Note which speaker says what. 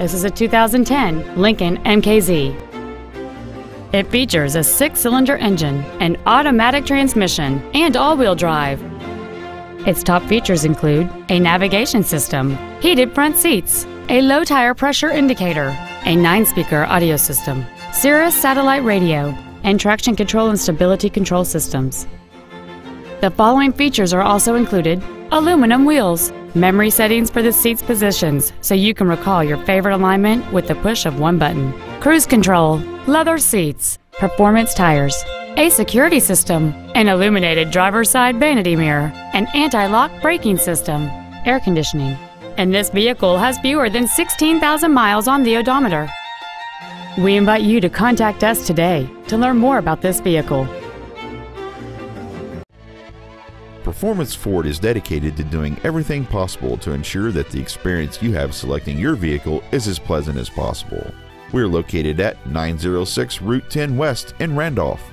Speaker 1: This is a 2010 Lincoln MKZ. It features a 6-cylinder engine, an automatic transmission, and all-wheel drive. Its top features include a navigation system, heated front seats, a low tire pressure indicator, a 9-speaker audio system, Sirius satellite radio, and traction control and stability control systems. The following features are also included: aluminum wheels, memory settings for the seat's positions so you can recall your favorite alignment with the push of one button, cruise control, leather seats, performance tires, a security system, an illuminated driver's side vanity mirror, an anti-lock braking system, air conditioning, and this vehicle has fewer than 16,000 miles on the odometer. We invite you to contact us today to learn more about this vehicle.
Speaker 2: Performance Ford is dedicated to doing everything possible to ensure that the experience you have selecting your vehicle is as pleasant as possible. We are located at 906 Route 10 West in Randolph.